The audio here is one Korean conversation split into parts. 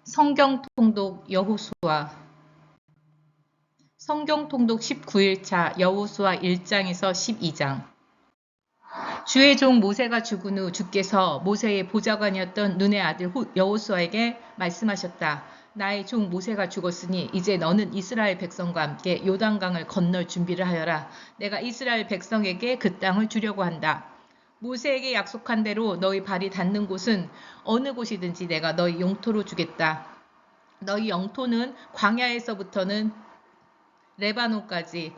성경 통독 여호수아 성경 통독 19일차 여호수아 1장에서 12장. 주의 종 모세가 죽은 후 주께서 모세의 보좌관이었던 눈의 아들 여호수아에게 말씀하셨다. 나의 종 모세가 죽었으니 이제 너는 이스라엘 백성과 함께 요단강을 건널 준비를 하여라. 내가 이스라엘 백성에게 그 땅을 주려고 한다. 모세에게 약속한 대로 너희 발이 닿는 곳은 어느 곳이든지 내가 너희 영토로 주겠다. 너희 영토는 광야에서부터는 레바논까지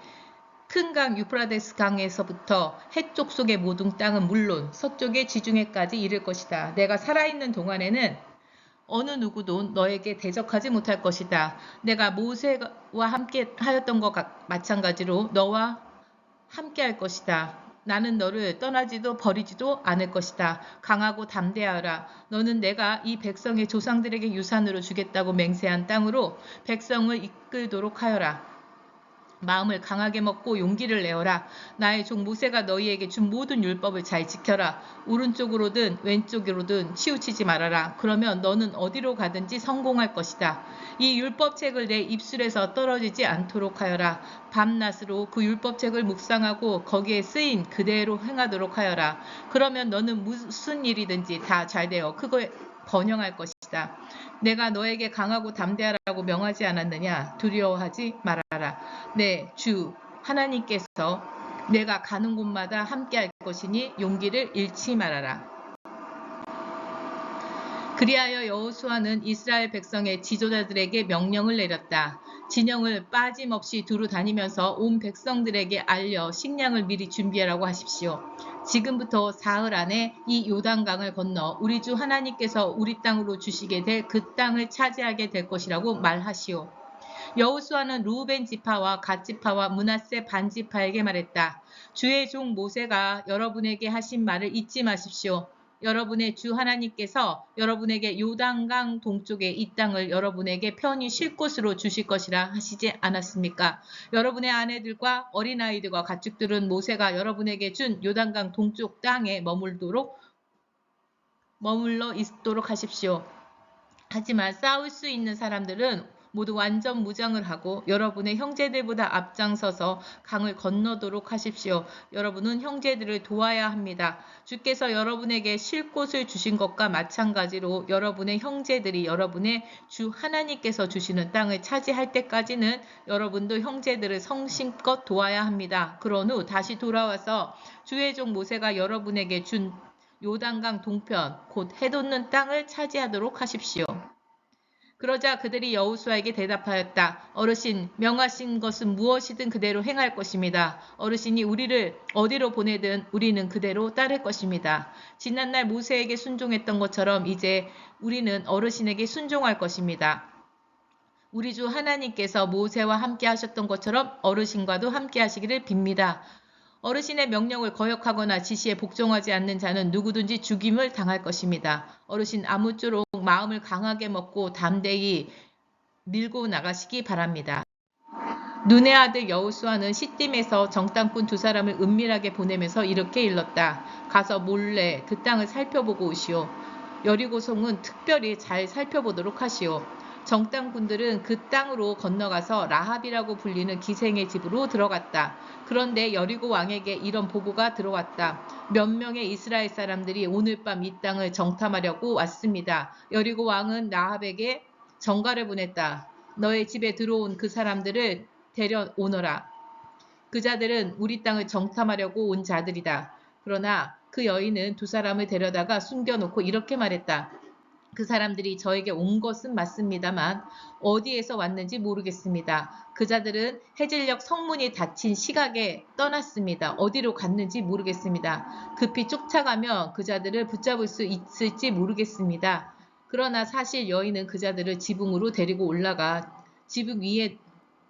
큰 강 유프라데스 강에서부터 해쪽 속의 모든 땅은 물론 서쪽의 지중해까지 이를 것이다. 내가 살아있는 동안에는 어느 누구도 너에게 대적하지 못할 것이다. 내가 모세와 함께 하였던 것과 마찬가지로 너와 함께 할 것이다. 나는 너를 떠나지도 버리지도 않을 것이다. 강하고 담대하라. 너는 내가 이 백성의 조상들에게 유산으로 주겠다고 맹세한 땅으로 백성을 이끌도록 하여라. 마음을 강하게 먹고 용기를 내어라. 나의 종 모세가 너희에게 준 모든 율법을 잘 지켜라. 오른쪽으로든 왼쪽으로든 치우치지 말아라. 그러면 너는 어디로 가든지 성공할 것이다. 이 율법책을 내 입술에서 떨어지지 않도록 하여라. 밤낮으로 그 율법책을 묵상하고 거기에 쓰인 그대로 행하도록 하여라. 그러면 너는 무슨 일이든지 다 잘되어 크고 번영할 것이다. 내가 너에게 강하고 담대하라고 명하지 않았느냐? 두려워하지 말아라. 네, 주 하나님께서 내가 가는 곳마다 함께할 것이니 용기를 잃지 말아라. 그리하여 여호수아는 이스라엘 백성의 지도자들에게 명령을 내렸다. 진영을 빠짐없이 두루 다니면서 온 백성들에게 알려 식량을 미리 준비하라고 하십시오. 지금부터 사흘 안에 이 요단강을 건너 우리 주 하나님께서 우리 땅으로 주시게 될 그 땅을 차지하게 될 것이라고 말하시오. 여호수아는 루벤 지파와 갓 지파와 므낫세 반 지파에게 말했다. 주의 종 모세가 여러분에게 하신 말을 잊지 마십시오. 여러분의 주 하나님께서 여러분에게 요단강 동쪽의 이 땅을 여러분에게 편히 쉴 곳으로 주실 것이라 하시지 않았습니까? 여러분의 아내들과 어린아이들과 가축들은 모세가 여러분에게 준 요단강 동쪽 땅에 머물러 있도록 하십시오. 하지만 싸울 수 있는 사람들은 모두 완전 무장을 하고 여러분의 형제들보다 앞장서서 강을 건너도록 하십시오. 여러분은 형제들을 도와야 합니다. 주께서 여러분에게 쉴 곳을 주신 것과 마찬가지로 여러분의 형제들이 여러분의 주 하나님께서 주시는 땅을 차지할 때까지는 여러분도 형제들을 성심껏 도와야 합니다. 그런 후 다시 돌아와서 주의 종 모세가 여러분에게 준 요단강 동편 곧 해돋는 땅을 차지하도록 하십시오. 그러자 그들이 여호수아에게 대답하였다. 어르신, 명하신 것은 무엇이든 그대로 행할 것입니다. 어르신이 우리를 어디로 보내든 우리는 그대로 따를 것입니다. 지난날 모세에게 순종했던 것처럼 이제 우리는 어르신에게 순종할 것입니다. 우리 주 하나님께서 모세와 함께 하셨던 것처럼 어르신과도 함께 하시기를 빕니다. 어르신의 명령을 거역하거나 지시에 복종하지 않는 자는 누구든지 죽임을 당할 것입니다. 어르신 아무쪼록 마음을 강하게 먹고 담대히 밀고 나가시기 바랍니다. 눈의 아들 여호수아는 시딤에서 정탐꾼 두 사람을 은밀하게 보내면서 이렇게 일렀다. 가서 몰래 그 땅을 살펴보고 오시오. 여리고성은 특별히 잘 살펴보도록 하시오. 정탐꾼들은 그 땅으로 건너가서 라합이라고 불리는 기생의 집으로 들어갔다. 그런데 여리고 왕에게 이런 보고가 들어왔다. 몇 명의 이스라엘 사람들이 오늘 밤 이 땅을 정탐하려고 왔습니다. 여리고 왕은 라합에게 전가를 보냈다. 너의 집에 들어온 그 사람들을 데려오너라. 그 자들은 우리 땅을 정탐하려고 온 자들이다. 그러나 그 여인은 두 사람을 데려다가 숨겨놓고 이렇게 말했다. 그 사람들이 저에게 온 것은 맞습니다만 어디에서 왔는지 모르겠습니다. 그 자들은 해질녘 성문이 닫힌 시각에 떠났습니다. 어디로 갔는지 모르겠습니다. 급히 쫓아가면 그 자들을 붙잡을 수 있을지 모르겠습니다. 그러나 사실 여인은 그 자들을 지붕으로 데리고 올라가 지붕 위에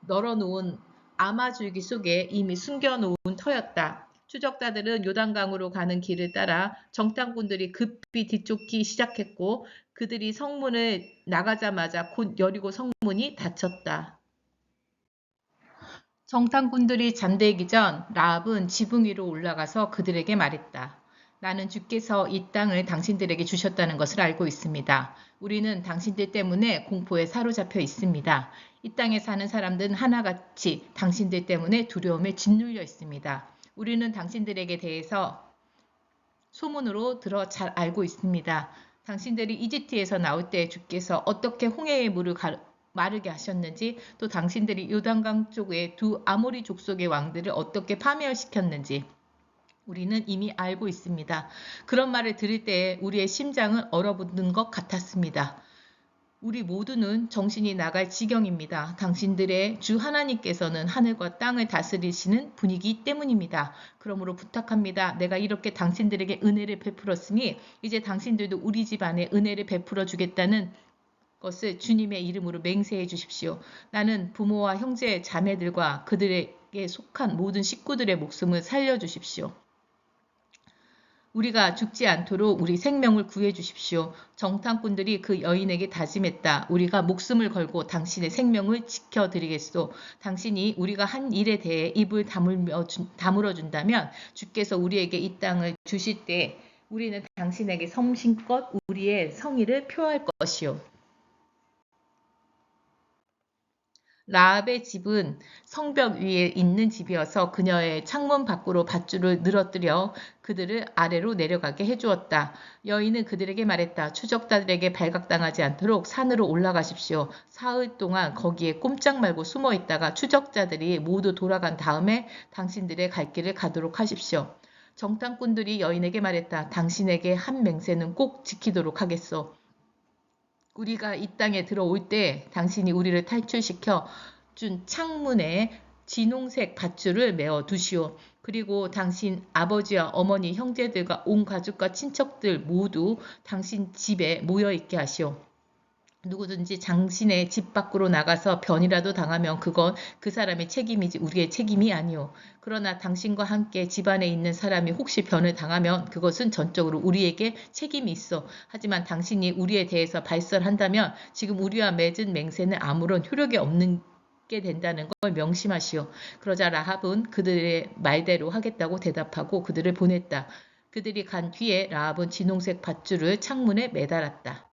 널어놓은 아마줄기 속에 이미 숨겨놓은 터였다. 추적자들은 요단강으로 가는 길을 따라 정탐꾼들이 급히 뒤쫓기 시작했고 그들이 성문을 나가자마자 곧 여리고 성문이 닫혔다. 정탐꾼들이 잠들기 전 라합은 지붕 위로 올라가서 그들에게 말했다. 나는 주께서 이 땅을 당신들에게 주셨다는 것을 알고 있습니다. 우리는 당신들 때문에 공포에 사로잡혀 있습니다. 이 땅에 사는 사람들은 하나같이 당신들 때문에 두려움에 짓눌려 있습니다. 우리는 당신들에게 대해서 소문으로 들어 잘 알고 있습니다. 당신들이 이집트에서 나올 때 주께서 어떻게 홍해의 물을 마르게 하셨는지, 또 당신들이 요단강 쪽의 두 아모리 족속의 왕들을 어떻게 파멸시켰는지 우리는 이미 알고 있습니다. 그런 말을 들을 때 우리의 심장은 얼어붙는 것 같았습니다. 우리 모두는 정신이 나갈 지경입니다. 당신들의 주 하나님께서는 하늘과 땅을 다스리시는 분이기 때문입니다. 그러므로 부탁합니다. 내가 이렇게 당신들에게 은혜를 베풀었으니 이제 당신들도 우리 집안에 은혜를 베풀어 주겠다는 것을 주님의 이름으로 맹세해 주십시오. 나는 부모와 형제 자매들과 그들에게 속한 모든 식구들의 목숨을 살려주십시오. 우리가 죽지 않도록 우리 생명을 구해 주십시오. 정탐꾼들이 그 여인에게 다짐했다. 우리가 목숨을 걸고 당신의 생명을 지켜드리겠소. 당신이 우리가 한 일에 대해 입을 다물어 준다면 주께서 우리에게 이 땅을 주실 때 우리는 당신에게 성심껏 우리의 성의를 표할 것이요. 라합의 집은 성벽 위에 있는 집이어서 그녀의 창문 밖으로 밧줄을 늘어뜨려 그들을 아래로 내려가게 해주었다. 여인은 그들에게 말했다. 추적자들에게 발각당하지 않도록 산으로 올라가십시오. 사흘 동안 거기에 꼼짝 말고 숨어 있다가 추적자들이 모두 돌아간 다음에 당신들의 갈 길을 가도록 하십시오. 정탐꾼들이 여인에게 말했다. 당신에게 한 맹세는 꼭 지키도록 하겠소. 우리가 이 땅에 들어올 때 당신이 우리를 탈출시켜 준 창문에 진홍색 밧줄을 메어 두시오. 그리고 당신 아버지와 어머니, 형제들과 온 가족과 친척들 모두 당신 집에 모여있게 하시오. 누구든지 당신의 집 밖으로 나가서 변이라도 당하면 그건 그 사람의 책임이지 우리의 책임이 아니오. 그러나 당신과 함께 집안에 있는 사람이 혹시 변을 당하면 그것은 전적으로 우리에게 책임이 있어. 하지만 당신이 우리에 대해서 발설한다면 지금 우리와 맺은 맹세는 아무런 효력이 없는 게 된다는 걸 명심하시오. 그러자 라합은 그들의 말대로 하겠다고 대답하고 그들을 보냈다. 그들이 간 뒤에 라합은 진홍색 밧줄을 창문에 매달았다.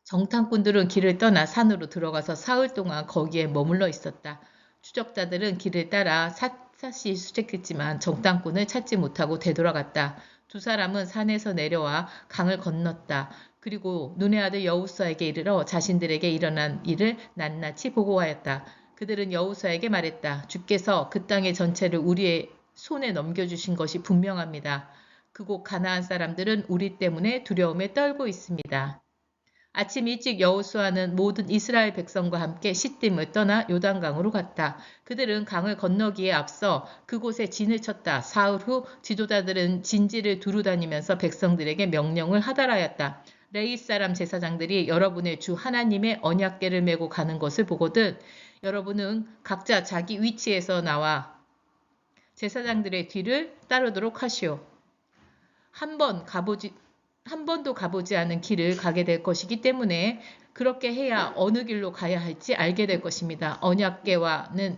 정탐꾼들은 길을 떠나 산으로 들어가서 사흘 동안 거기에 머물러 있었다. 추적자들은 길을 따라 샅샅이 수색했지만 정탐꾼을 찾지 못하고 되돌아갔다. 두 사람은 산에서 내려와 강을 건넜다. 그리고 눈의 아들 여호수아에게 이르러 자신들에게 일어난 일을 낱낱이 보고하였다. 그들은 여호수아에게 말했다. 주께서 그 땅의 전체를 우리의 손에 넘겨주신 것이 분명합니다. 그곳 가나안 사람들은 우리 때문에 두려움에 떨고 있습니다. 아침 일찍 여호수아는 모든 이스라엘 백성과 함께 시딤을 떠나 요단강으로 갔다. 그들은 강을 건너기에 앞서 그곳에 진을 쳤다. 사흘 후 지도자들은 진지를 두루다니면서 백성들에게 명령을 하달하였다. 레위 사람 제사장들이 여러분의 주 하나님의 언약궤를 메고 가는 것을 보거든 여러분은 각자 자기 위치에서 나와 제사장들의 뒤를 따르도록 하시오. 한 번도 가보지 않은 길을 가게 될 것이기 때문에 그렇게 해야 어느 길로 가야 할지 알게 될 것입니다. 언약궤와는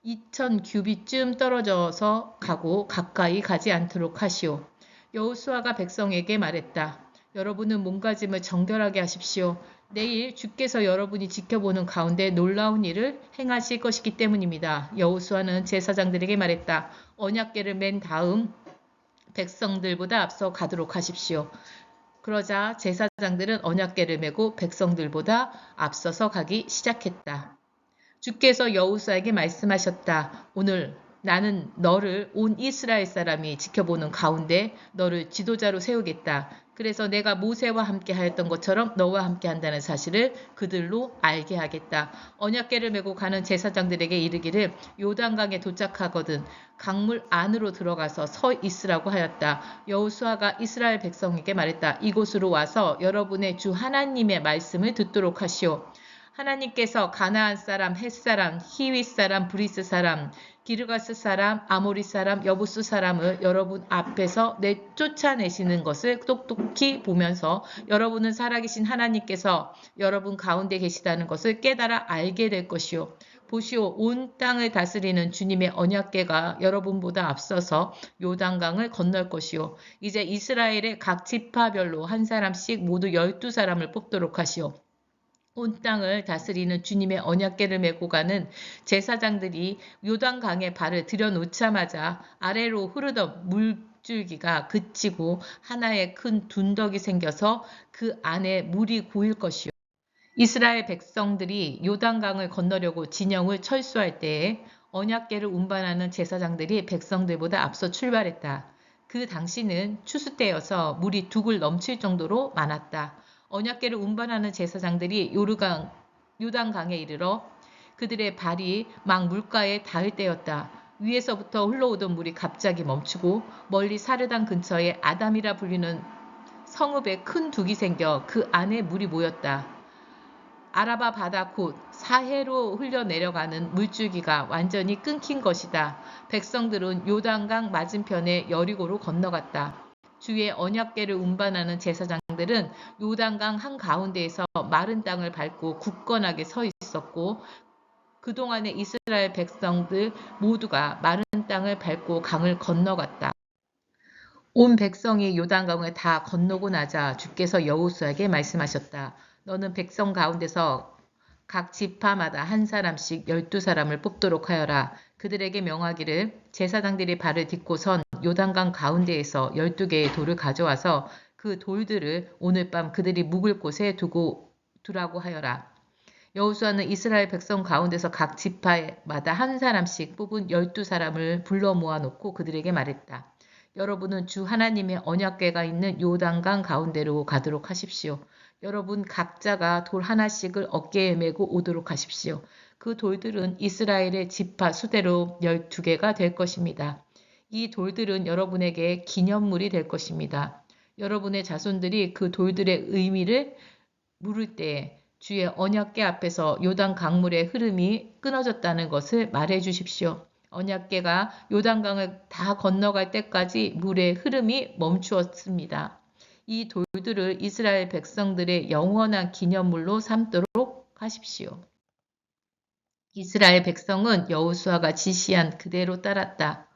2000규빗쯤 떨어져서 가고 가까이 가지 않도록 하시오. 여호수아가 백성에게 말했다. 여러분은 몸가짐을 정결하게 하십시오. 내일 주께서 여러분이 지켜보는 가운데 놀라운 일을 행하실 것이기 때문입니다. 여호수아는 제사장들에게 말했다. 언약궤를 맨 다음 백성들보다 앞서 가도록 하십시오. 그러자 제사장들은 언약궤를 메고 백성들보다 앞서서 가기 시작했다. 주께서 여호수아에게 말씀하셨다. 오늘 나는 너를 온 이스라엘 사람이 지켜보는 가운데 너를 지도자로 세우겠다. 그래서 내가 모세와 함께 하였던 것처럼 너와 함께 한다는 사실을 그들로 알게 하겠다. 언약궤를 메고 가는 제사장들에게 이르기를 요단강에 도착하거든 강물 안으로 들어가서 서 있으라고 하였다. 여호수아가 이스라엘 백성에게 말했다. 이곳으로 와서 여러분의 주 하나님의 말씀을 듣도록 하시오. 하나님께서 가나안 사람, 헷 사람, 히윗 사람, 브리스 사람, 기르가스 사람, 아모리 사람, 여부스 사람을 여러분 앞에서 쫓아내시는 것을 똑똑히 보면서 여러분은 살아계신 하나님께서 여러분 가운데 계시다는 것을 깨달아 알게 될 것이요. 보시오, 온 땅을 다스리는 주님의 언약궤가 여러분보다 앞서서 요단강을 건널 것이요. 이제 이스라엘의 각 지파별로 한 사람씩 모두 12사람을 뽑도록 하시오. 온 땅을 다스리는 주님의 언약궤를 메고 가는 제사장들이 요단강에 발을 들여놓자마자 아래로 흐르던 물줄기가 그치고 하나의 큰 둔덕이 생겨서 그 안에 물이 고일 것이요. 이스라엘 백성들이 요단강을 건너려고 진영을 철수할 때에 언약궤를 운반하는 제사장들이 백성들보다 앞서 출발했다. 그 당시는 추수 때여서 물이 둑을 넘칠 정도로 많았다. 언약궤를 운반하는 제사장들이 요단강에 이르러 그들의 발이 막 물가에 닿을 때였다. 위에서부터 흘러오던 물이 갑자기 멈추고 멀리 사르단 근처에 아담이라 불리는 성읍에 큰 둑이 생겨 그 안에 물이 모였다. 아라바 바다 곧 사해로 흘려내려가는 물줄기가 완전히 끊긴 것이다. 백성들은 요단강 맞은편에 여리고로 건너갔다. 주의 언약궤를 운반하는 제사장들은 요단강 한가운데에서 마른 땅을 밟고 굳건하게 서 있었고 그동안의 이스라엘 백성들 모두가 마른 땅을 밟고 강을 건너갔다. 온 백성이 요단강을 다 건너고 나자 주께서 여호수아에게 말씀하셨다. 너는 백성 가운데서 각 지파마다 한 사람씩 12사람을 뽑도록 하여라. 그들에게 명하기를 제사장들이 발을 딛고 선 요단강 가운데에서 12개의 돌을 가져와서 그 돌들을 오늘 밤 그들이 묵을 곳에 두라고 하여라. 여호수아는 이스라엘 백성 가운데서 각 지파마다 한 사람씩 뽑은 12사람을 불러 모아놓고 그들에게 말했다. 여러분은 주 하나님의 언약궤가 있는 요단강 가운데로 가도록 하십시오. 여러분 각자가 돌 하나씩을 어깨에 메고 오도록 하십시오. 그 돌들은 이스라엘의 지파 수대로 12개가 될 것입니다. 이 돌들은 여러분에게 기념물이 될 것입니다. 여러분의 자손들이 그 돌들의 의미를 물을 때에 주의 언약궤 앞에서 요단 강물의 흐름이 끊어졌다는 것을 말해 주십시오. 언약궤가 요단강을 다 건너갈 때까지 물의 흐름이 멈추었습니다. 이 돌들을 이스라엘 백성들의 영원한 기념물로 삼도록 하십시오. 이스라엘 백성은 여호수아가 지시한 그대로 따랐다.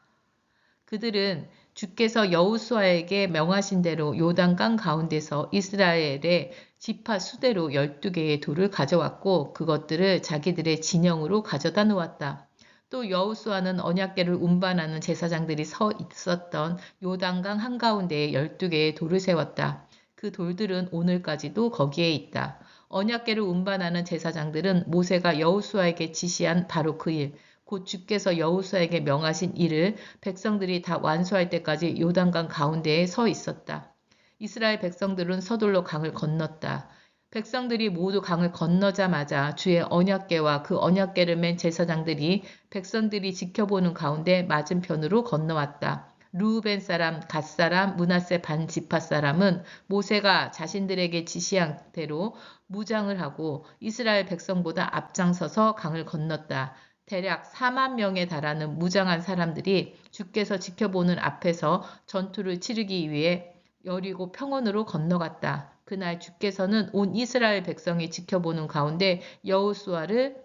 그들은 주께서 여호수아에게 명하신 대로 요단강 가운데서 이스라엘의 지파 수대로 12개의 돌을 가져왔고 그것들을 자기들의 진영으로 가져다 놓았다. 또 여호수아는 언약궤를 운반하는 제사장들이 서 있었던 요단강 한가운데에 12개의 돌을 세웠다. 그 돌들은 오늘까지도 거기에 있다. 언약궤를 운반하는 제사장들은 모세가 여호수아에게 지시한 바로 그 일, 곧 주께서 여호수아에게 명하신 일을 백성들이 다 완수할 때까지 요단강 가운데에 서 있었다. 이스라엘 백성들은 서둘러 강을 건넜다. 백성들이 모두 강을 건너자마자 주의 언약궤와 그 언약궤를 맨 제사장들이 백성들이 지켜보는 가운데 맞은편으로 건너왔다. 르우벤 사람, 갓 사람, 므낫세 반 지파 사람은 모세가 자신들에게 지시한 대로 무장을 하고 이스라엘 백성보다 앞장서서 강을 건넜다. 대략 4만 명에 달하는 무장한 사람들이 주께서 지켜보는 앞에서 전투를 치르기 위해 여리고 평원으로 건너갔다. 그날 주께서는 온 이스라엘 백성이 지켜보는 가운데 여호수아를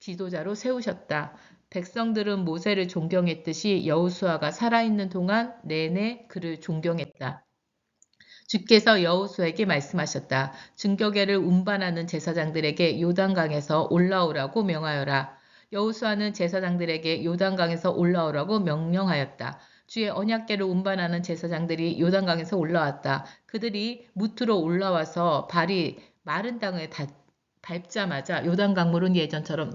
지도자로 세우셨다. 백성들은 모세를 존경했듯이 여호수아가 살아있는 동안 내내 그를 존경했다. 주께서 여호수아에게 말씀하셨다. 증거궤를 운반하는 제사장들에게 요단강에서 올라오라고 명하여라. 여호수아는 제사장들에게 요단강에서 올라오라고 명령하였다. 주의 언약궤를 운반하는 제사장들이 요단강에서 올라왔다. 그들이 무트로 올라와서 발이 마른 땅을 밟자마자 요단강물은 예전처럼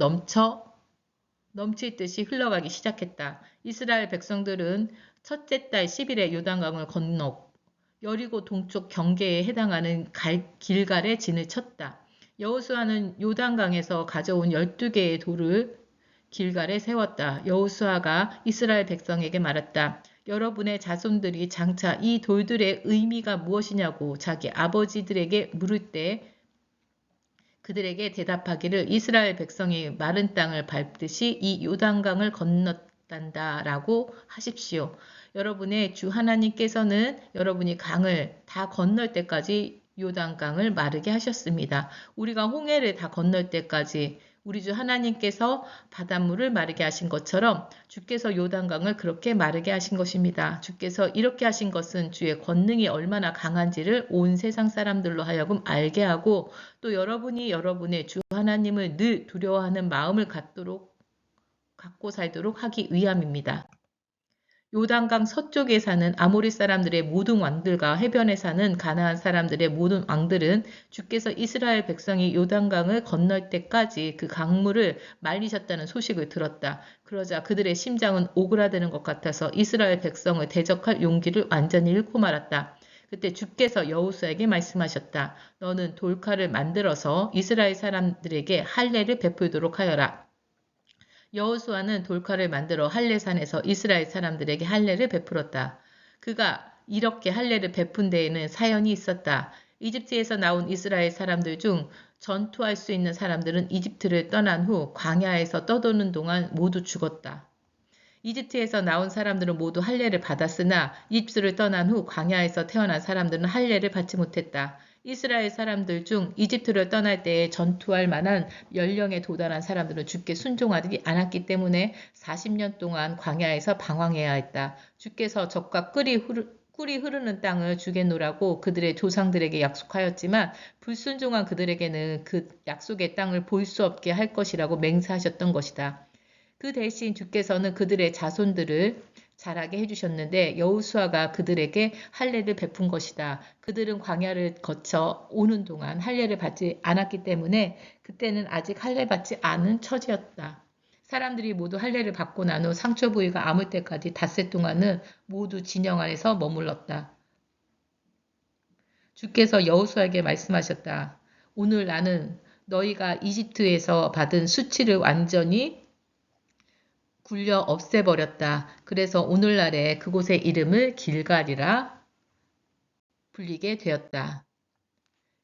넘칠 듯이 흘러가기 시작했다. 이스라엘 백성들은 첫째 달 10일에 요단강을 건너 여리고 동쪽 경계에 해당하는 길갈에 진을 쳤다. 여호수아는 요단강에서 가져온 12개의 돌을 길갈에 세웠다. 여호수아가 이스라엘 백성에게 말했다. 여러분의 자손들이 장차 이 돌들의 의미가 무엇이냐고 자기 아버지들에게 물을 때 그들에게 대답하기를 이스라엘 백성이 마른 땅을 밟듯이 이 요단강을 건넜단다라고 하십시오. 여러분의 주 하나님께서는 여러분이 강을 다 건널 때까지 요단강을 마르게 하셨습니다. 우리가 홍해를 다 건널 때까지 우리 주 하나님께서 바닷물을 마르게 하신 것처럼 주께서 요단강을 그렇게 마르게 하신 것입니다. 주께서 이렇게 하신 것은 주의 권능이 얼마나 강한지를 온 세상 사람들로 하여금 알게 하고 또 여러분이 여러분의 주 하나님을 늘 두려워하는 마음을 갖고 살도록 하기 위함입니다. 요단강 서쪽에 사는 아모리 사람들의 모든 왕들과 해변에 사는 가나안 사람들의 모든 왕들은 주께서 이스라엘 백성이 요단강을 건널 때까지 그 강물을 말리셨다는 소식을 들었다. 그러자 그들의 심장은 오그라드는 것 같아서 이스라엘 백성을 대적할 용기를 완전히 잃고 말았다. 그때 주께서 여호수아에게 말씀하셨다. 너는 돌칼을 만들어서 이스라엘 사람들에게 할례를 베풀도록 하여라. 여호수아는 돌칼을 만들어 할례산에서 이스라엘 사람들에게 할례를 베풀었다. 그가 이렇게 할례를 베푼 데에는 사연이 있었다. 이집트에서 나온 이스라엘 사람들 중 전투할 수 있는 사람들은 이집트를 떠난 후 광야에서 떠도는 동안 모두 죽었다. 이집트에서 나온 사람들은 모두 할례를 받았으나 이집트를 떠난 후 광야에서 태어난 사람들은 할례를 받지 못했다. 이스라엘 사람들 중 이집트를 떠날 때에 전투할 만한 연령에 도달한 사람들은 주께 순종하지 않았기 때문에 40년 동안 광야에서 방황해야 했다. 주께서 적과 꿀이 흐르는 땅을 주겠노라고 그들의 조상들에게 약속하였지만 불순종한 그들에게는 그 약속의 땅을 볼 수 없게 할 것이라고 맹세하셨던 것이다. 그 대신 주께서는 그들의 자손들을 자라게 해주셨는데 여호수아가 그들에게 할례를 베푼 것이다. 그들은 광야를 거쳐 오는 동안 할례를 받지 않았기 때문에 그때는 아직 할례 받지 않은 처지였다. 사람들이 모두 할례를 받고 난 후 상처 부위가 아물 때까지 닷새 동안은 모두 진영 안에서 머물렀다. 주께서 여호수아에게 말씀하셨다. 오늘 나는 너희가 이집트에서 받은 수치를 완전히 굴려 없애버렸다. 그래서 오늘날에 그곳의 이름을 길갈이라 불리게 되었다.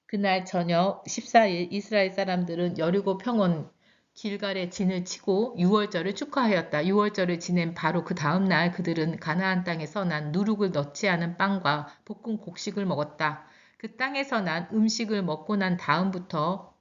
그날 저녁 14일 이스라엘 사람들은 여리고 평원 길갈에 진을 치고 유월절을 축하하였다. 유월절을 지낸 바로 그 다음 날 그들은 가나안 땅에서 난 누룩을 넣지 않은 빵과 볶은 곡식을 먹었다. 그 땅에서 난 음식을 먹고 난 다음부터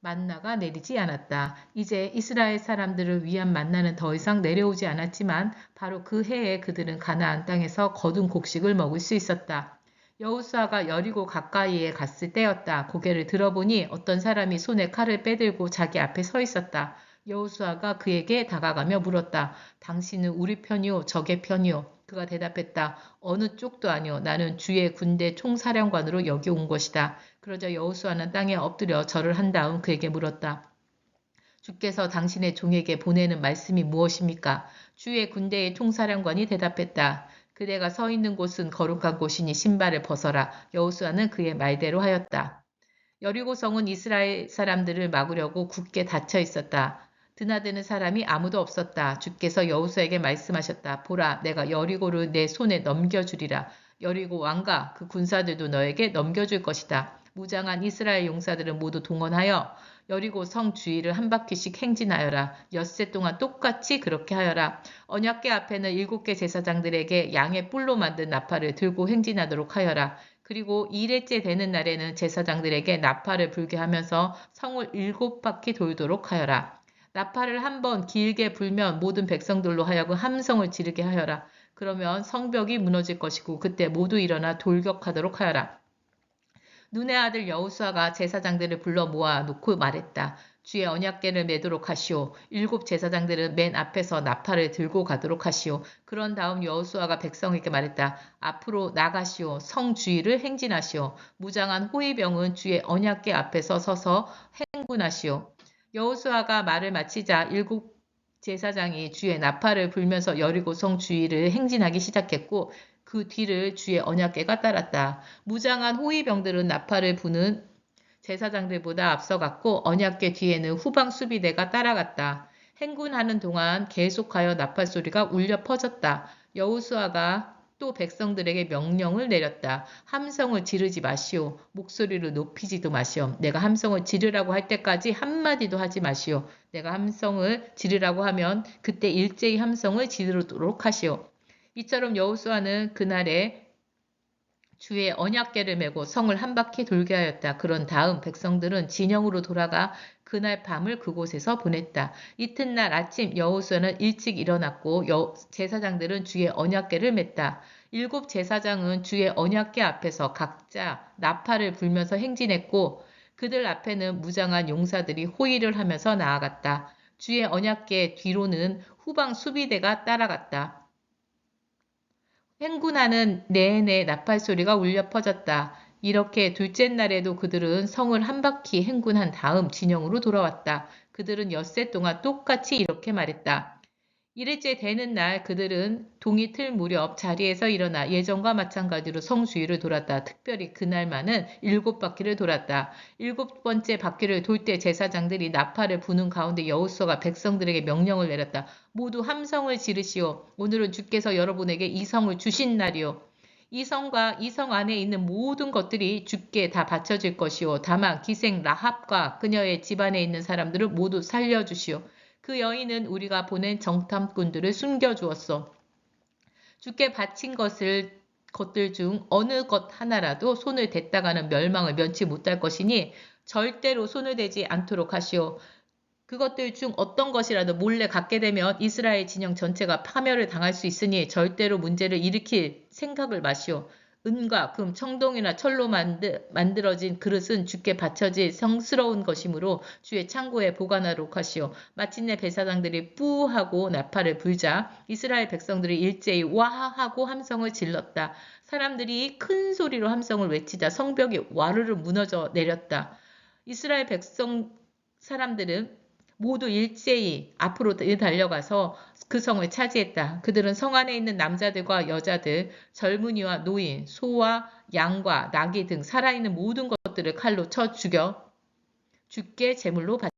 만나가 내리지 않았다. 이제 이스라엘 사람들을 위한 만나는 더 이상 내려오지 않았지만 바로 그 해에 그들은 가나안 땅에서 거둔 곡식을 먹을 수 있었다. 여호수아가 여리고 가까이에 갔을 때였다. 고개를 들어보니 어떤 사람이 손에 칼을 빼들고 자기 앞에 서 있었다. 여호수아가 그에게 다가가며 물었다. 당신은 우리 편이요 적의 편이요? 그가 대답했다. 어느 쪽도 아니요. 나는 주의 군대 총사령관으로 여기 온 것이다. 그러자 여호수아는 땅에 엎드려 절을 한 다음 그에게 물었다. 주께서 당신의 종에게 보내는 말씀이 무엇입니까? 주의 군대의 총사령관이 대답했다. 그대가 서 있는 곳은 거룩한 곳이니 신발을 벗어라. 여호수아는 그의 말대로 하였다. 여리고성은 이스라엘 사람들을 막으려고 굳게 닫혀 있었다. 드나드는 사람이 아무도 없었다. 주께서 여호수아에게 말씀하셨다. 보라, 내가 여리고를 내 손에 넘겨주리라. 여리고 왕과 그 군사들도 너에게 넘겨줄 것이다. 무장한 이스라엘 용사들은 모두 동원하여 여리고 성 주위를 한 바퀴씩 행진하여라. 엿새 동안 똑같이 그렇게 하여라. 언약궤 앞에는 7개 제사장들에게 양의 뿔로 만든 나팔을 들고 행진하도록 하여라. 그리고 2일째 되는 날에는 제사장들에게 나팔을 불게 하면서 성을 7바퀴 돌도록 하여라. 나팔을 한번 길게 불면 모든 백성들로 하여금 함성을 지르게 하여라. 그러면 성벽이 무너질 것이고 그때 모두 일어나 돌격하도록 하여라. 눈의 아들 여호수아가 제사장들을 불러 모아 놓고 말했다. 주의 언약궤를 매도록 하시오. 7 제사장들은 맨 앞에서 나팔을 들고 가도록 하시오. 그런 다음 여호수아가 백성에게 말했다. 앞으로 나가시오. 성 주위를 행진하시오. 무장한 호위병은 주의 언약궤 앞에서 서서 행군하시오. 여호수아가 말을 마치자 7 제사장이 주의 나팔을 불면서 여리고 성 주위를 행진하기 시작했고 그 뒤를 주의 언약궤가 따랐다. 무장한 호위병들은 나팔을 부는 제사장들보다 앞서갔고 언약궤 뒤에는 후방 수비대가 따라갔다. 행군하는 동안 계속하여 나팔 소리가 울려 퍼졌다. 여호수아가 또 백성들에게 명령을 내렸다. 함성을 지르지 마시오. 목소리를 높이지도 마시오. 내가 함성을 지르라고 할 때까지 한마디도 하지 마시오. 내가 함성을 지르라고 하면 그때 일제히 함성을 지르도록 하시오. 이처럼 여호수아는 그날에 주의 언약궤를 메고 성을 한 바퀴 돌게 하였다. 그런 다음 백성들은 진영으로 돌아가 그날 밤을 그곳에서 보냈다. 이튿날 아침 여호수아는 일찍 일어났고 제사장들은 주의 언약궤를 맸다. 일곱 제사장은 주의 언약궤 앞에서 각자 나팔을 불면서 행진했고 그들 앞에는 무장한 용사들이 호위를 하면서 나아갔다. 주의 언약궤 뒤로는 후방 수비대가 따라갔다. 행군하는 내내 나팔 소리가 울려 퍼졌다. 이렇게 둘째 날에도 그들은 성을 한 바퀴 행군한 다음 진영으로 돌아왔다. 그들은 엿새 동안 똑같이 이렇게 말했다. 이일째 되는 날 그들은 동이 틀 무렵 자리에서 일어나 예전과 마찬가지로 성 주위를 돌았다. 특별히 그날만은 7바퀴를 돌았다. 7번째 바퀴를 돌 때 제사장들이 나팔을 부는 가운데 여호수아가 백성들에게 명령을 내렸다. 모두 함성을 지르시오. 오늘은 주께서 여러분에게 이 성을 주신 날이오. 이 성과 이 성 안에 있는 모든 것들이 주께 다 바쳐질 것이오. 다만 기생 라합과 그녀의 집안에 있는 사람들을 모두 살려주시오. 그 여인은 우리가 보낸 정탐꾼들을 숨겨주었소. 주께 바친 것들 중 어느 것 하나라도 손을 댔다가는 멸망을 면치 못할 것이니 절대로 손을 대지 않도록 하시오. 그것들 중 어떤 것이라도 몰래 갖게 되면 이스라엘 진영 전체가 파멸을 당할 수 있으니 절대로 문제를 일으킬 생각을 마시오. 은과 금, 청동이나 철로 만들어진 그릇은 주께 바쳐질 성스러운 것이므로 주의 창고에 보관하도록 하시오. 마침내 제사장들이 뿌하고 나팔을 불자 이스라엘 백성들이 일제히 와하고 함성을 질렀다. 사람들이 큰 소리로 함성을 외치자 성벽이 와르르 무너져 내렸다. 이스라엘 백성 사람들은 모두 일제히 앞으로 달려가서 그 성을 차지했다. 그들은 성 안에 있는 남자들과 여자들, 젊은이와 노인, 소와 양과 나귀 등 살아있는 모든 것들을 칼로 쳐 죽여 주께 제물로 바쳤다.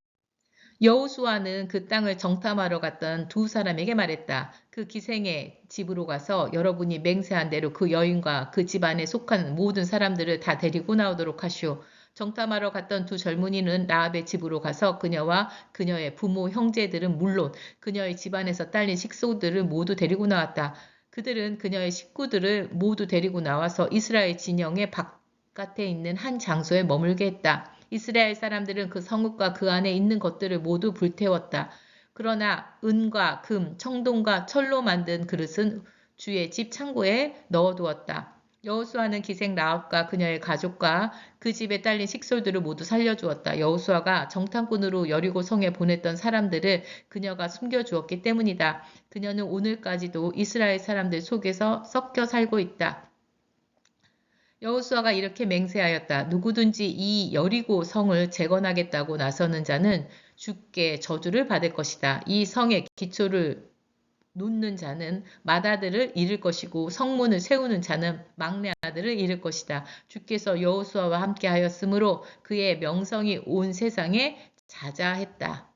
여호수아는 그 땅을 정탐하러 갔던 두 사람에게 말했다. 그 기생의 집으로 가서 여러분이 맹세한 대로 그 여인과 그 집안에 속한 모든 사람들을 다 데리고 나오도록 하시오. 정탐하러 갔던 두 젊은이는 라합의 집으로 가서 그녀와 그녀의 부모, 형제들은 물론 그녀의 집안에서 딸린 식소들을 모두 데리고 나왔다. 그들은 그녀의 식구들을 모두 데리고 나와서 이스라엘 진영의 바깥에 있는 한 장소에 머물게 했다. 이스라엘 사람들은 그 성읍과 그 안에 있는 것들을 모두 불태웠다. 그러나 은과 금, 청동과 철로 만든 그릇은 주의 집 창고에 넣어두었다. 여호수아는 기생 라합과 그녀의 가족과 그 집에 딸린 식솔들을 모두 살려주었다. 여호수아가 정탐꾼으로 여리고 성에 보냈던 사람들을 그녀가 숨겨주었기 때문이다. 그녀는 오늘까지도 이스라엘 사람들 속에서 섞여 살고 있다. 여호수아가 이렇게 맹세하였다. 누구든지 이 여리고 성을 재건하겠다고 나서는 자는 주께 저주를 받을 것이다. 이 성의 기초를 놓는 자는 맏아들을 잃을 것이고 성문을 세우는 자는 막내 아들을 잃을 것이다. 주께서 여호수아와 함께 하였으므로 그의 명성이 온 세상에 자자했다.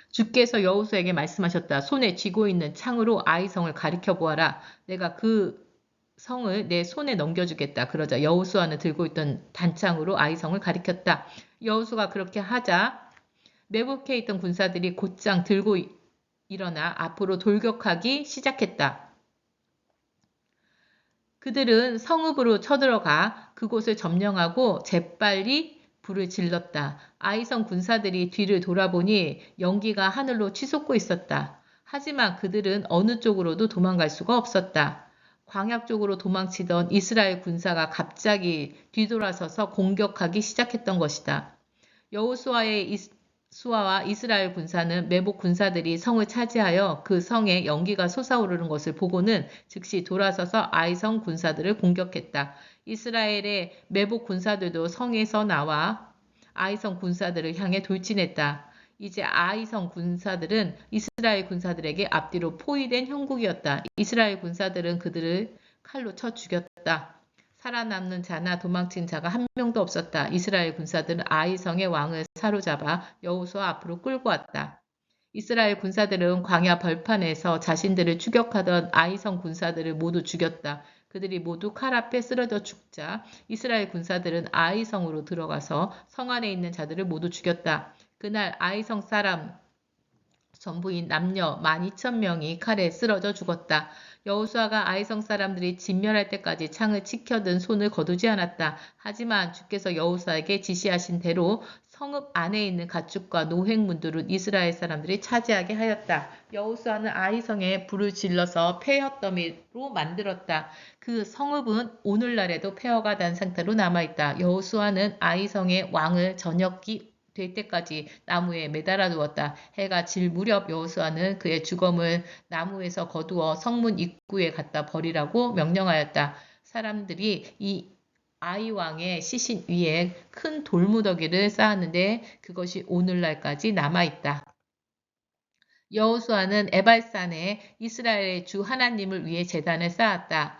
주께서 여호수아에게 말씀하셨다. 손에 쥐고 있는 창으로 아이성을 가리켜 보아라. 내가 그 성을 내 손에 넘겨주겠다. 그러자 여호수아는 들고 있던 단창으로 아이성을 가리켰다. 여호수아가 그렇게 하자 매복해 있던 군사들이 곧장 들고 일어나 앞으로 돌격하기 시작했다. 그들은 성읍으로 쳐들어가 그곳을 점령하고 재빨리 불을 질렀다. 아이성 군사들이 뒤를 돌아보니 연기가 하늘로 치솟고 있었다. 하지만 그들은 어느 쪽으로도 도망갈 수가 없었다. 광야 쪽으로 도망치던 이스라엘 군사가 갑자기 뒤돌아서서 공격하기 시작했던 것이다. 여호수아의 수아와 이스라엘 군사는 매복 군사들이 성을 차지하여 그 성에 연기가 솟아오르는 것을 보고는 즉시 돌아서서 아이성 군사들을 공격했다. 이스라엘의 매복 군사들도 성에서 나와 아이성 군사들을 향해 돌진했다. 이제 아이성 군사들은 이스라엘 군사들에게 앞뒤로 포위된 형국이었다. 이스라엘 군사들은 그들을 칼로 쳐 죽였다. 살아남는 자나 도망친 자가 한 명도 없었다. 이스라엘 군사들은 아이성의 왕을 사로잡아 여호수아 앞으로 끌고 왔다. 이스라엘 군사들은 광야 벌판에서 자신들을 추격하던 아이성 군사들을 모두 죽였다. 그들이 모두 칼 앞에 쓰러져 죽자 이스라엘 군사들은 아이성으로 들어가서 성 안에 있는 자들을 모두 죽였다. 그날 아이성 사람 전부인 남녀 12,000명이 칼에 쓰러져 죽었다. 여호수아가 아이성 사람들이 진멸할 때까지 창을 치켜든 손을 거두지 않았다. 하지만 주께서 여호수아에게 지시하신 대로 성읍 안에 있는 가축과 노획문들은 이스라엘 사람들이 차지하게 하였다. 여호수아는 아이성에 불을 질러서 폐허더미로 만들었다. 그 성읍은 오늘날에도 폐허가 난 상태로 남아있다. 여호수아는 아이성의 왕을 저녁이 될 때까지 나무에 매달아 두었다. 해가 질 무렵 여호수아는 그의 주검을 나무에서 거두어 성문 입구에 갖다 버리라고 명령하였다. 사람들이 이 아이 왕의 시신 위에 큰 돌무더기를 쌓았는데 그것이 오늘날까지 남아있다. 여호수아는 에발산에 이스라엘의 주 하나님을 위해 제단을 쌓았다.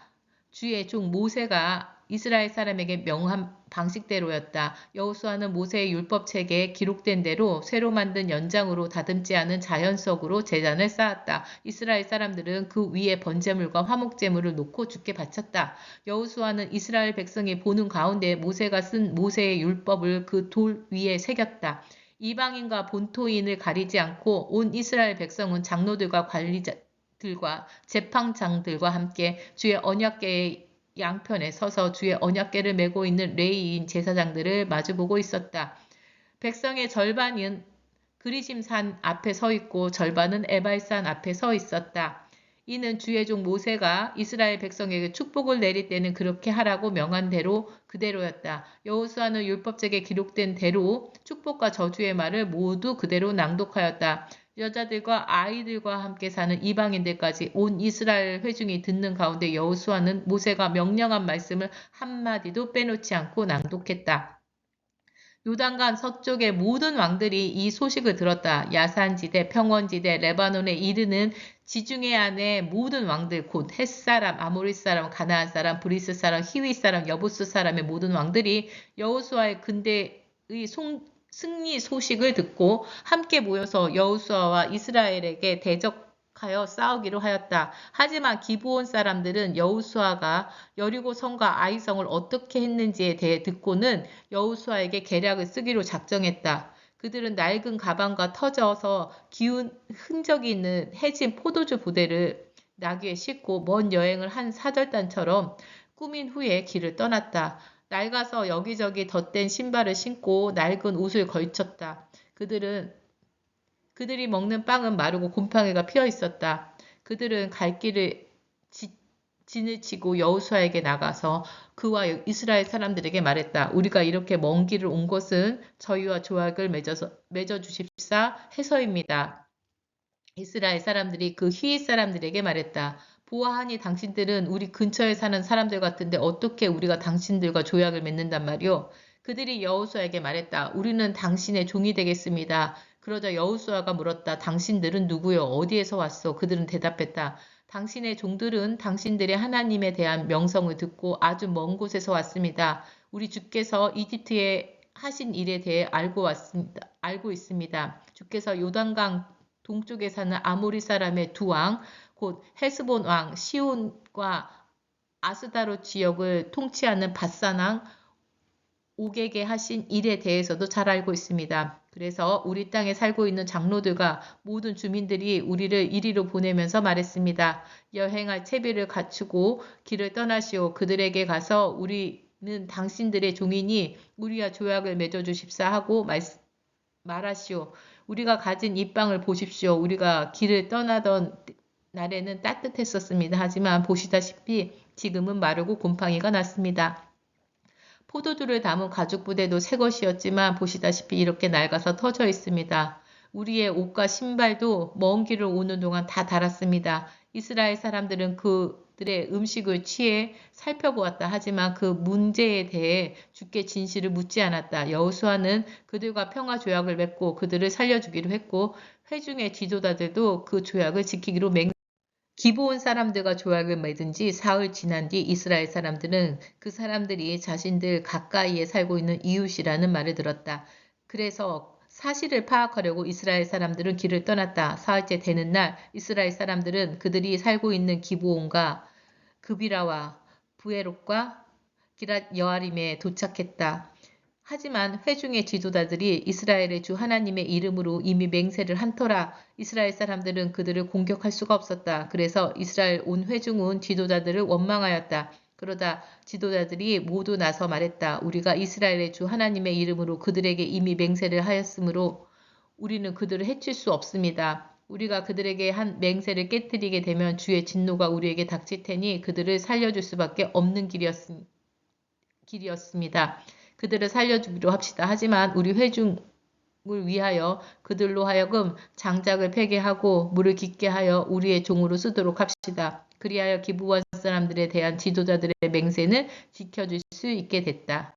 주의 종 모세가 이스라엘 사람에게 명한 방식대로였다. 여호수아는 모세의 율법책에 기록된 대로 새로 만든 연장으로 다듬지 않은 자연석으로 제단을 쌓았다. 이스라엘 사람들은 그 위에 번제물과 화목제물을 놓고 주께 바쳤다. 여호수아는 이스라엘 백성이 보는 가운데 모세가 쓴 모세의 율법을 그 돌 위에 새겼다. 이방인과 본토인을 가리지 않고 온 이스라엘 백성은 장로들과 관리자들과 재판장들과 함께 주의 언약궤의 양편에 서서 주의 언약궤를 메고 있는 레위인 제사장들을 마주보고 있었다. 백성의 절반은 그리심산 앞에 서 있고 절반은 에발산 앞에 서 있었다. 이는 주의 종 모세가 이스라엘 백성에게 축복을 내릴 때는 그렇게 하라고 명한 대로 그대로였다. 여호수아는 율법책에 기록된 대로 축복과 저주의 말을 모두 그대로 낭독하였다. 여자들과 아이들과 함께 사는 이방인들까지 온 이스라엘 회중이 듣는 가운데 여호수아는 모세가 명령한 말씀을 한마디도 빼놓지 않고 낭독했다. 요단강 서쪽의 모든 왕들이 이 소식을 들었다. 야산지대, 평원지대, 레바논에 이르는 지중해 안의 모든 왕들 곧 헷사람, 아모리 사람, 가나안 사람, 브리스 사람, 히위 사람, 여부스 사람의 모든 왕들이 여호수아의 근대의 승리 소식을 듣고 함께 모여서 여호수아와 이스라엘에게 대적하여 싸우기로 하였다. 하지만 기브온 사람들은 여호수아가 여리고 성과 아이성을 어떻게 했는지에 대해 듣고는 여호수아에게 계략을 쓰기로 작정했다. 그들은 낡은 가방과 터져서 기운 흔적이 있는 해진 포도주 부대를 나귀에 싣고 먼 여행을 한 사절단처럼 꾸민 후에 길을 떠났다. 낡아서 여기저기 덧댄 신발을 신고 낡은 옷을 걸쳤다. 그들이 먹는 빵은 마르고 곰팡이가 피어 있었다. 그들은 갈 길을 진을 치고 여호수아에게 나가서 그와 이스라엘 사람들에게 말했다. 우리가 이렇게 먼 길을 온 것은 저희와 조약을 맺어 주십사 해서입니다. 이스라엘 사람들이 그 히윗 사람들에게 말했다. 보아하니 당신들은 우리 근처에 사는 사람들 같은데 어떻게 우리가 당신들과 조약을 맺는단 말이오? 그들이 여호수아에게 말했다. 우리는 당신의 종이 되겠습니다. 그러자 여호수아가 물었다. 당신들은 누구요? 어디에서 왔소? 그들은 대답했다. 당신의 종들은 당신들의 하나님에 대한 명성을 듣고 아주 먼 곳에서 왔습니다. 우리 주께서 이집트에 하신 일에 대해 알고 있습니다. 주께서 요단강 동쪽에 사는 아모리 사람의 두 왕, 곧 헤스본 왕 시온과 아스다롯 지역을 통치하는 바산 왕 옥에게 하신 일에 대해서도 잘 알고 있습니다. 그래서 우리 땅에 살고 있는 장로들과 모든 주민들이 우리를 이리로 보내면서 말했습니다. 여행할 채비를 갖추고 길을 떠나시오. 그들에게 가서 우리는 당신들의 종이니 우리와 조약을 맺어주십사 하고 말하시오. 우리가 가진 이 빵을 보십시오. 우리가 길을 떠나던 날에는 따뜻했었습니다. 하지만 보시다시피 지금은 마르고 곰팡이가 났습니다. 포도주를 담은 가죽 부대도 새 것이었지만 보시다시피 이렇게 낡아서 터져 있습니다. 우리의 옷과 신발도 먼 길을 오는 동안 다 닳았습니다. 이스라엘 사람들은 그들의 음식을 취해 살펴보았다. 하지만 그 문제에 대해 주께 진실을 묻지 않았다. 여호수아는 그들과 평화 조약을 맺고 그들을 살려주기로 했고 회중의 지도자들도 그 조약을 지키기로 기브온 사람들과 조약을 맺은 지 사흘 지난 뒤 이스라엘 사람들은 그 사람들이 자신들 가까이에 살고 있는 이웃이라는 말을 들었다. 그래서 사실을 파악하려고 이스라엘 사람들은 길을 떠났다. 사흘째 되는 날 이스라엘 사람들은 그들이 살고 있는 기브온과 그비라와 부에롯과 기랏 여아림에 도착했다. 하지만 회중의 지도자들이 이스라엘의 주 하나님의 이름으로 이미 맹세를 한 터라 이스라엘 사람들은 그들을 공격할 수가 없었다. 그래서 이스라엘 온 회중은 지도자들을 원망하였다. 그러다 지도자들이 모두 나서 말했다. 우리가 이스라엘의 주 하나님의 이름으로 그들에게 이미 맹세를 하였으므로 우리는 그들을 해칠 수 없습니다. 우리가 그들에게 한 맹세를 깨뜨리게 되면 주의 진노가 우리에게 닥칠 테니 그들을 살려줄 수밖에 없는 길이었습니다. 그들을 살려주기로 합시다. 하지만 우리 회중을 위하여 그들로 하여금 장작을 패게 하고 물을 깊게 하여 우리의 종으로 쓰도록 합시다. 그리하여 기브온 사람들에 대한 지도자들의 맹세는 지켜줄 수 있게 됐다.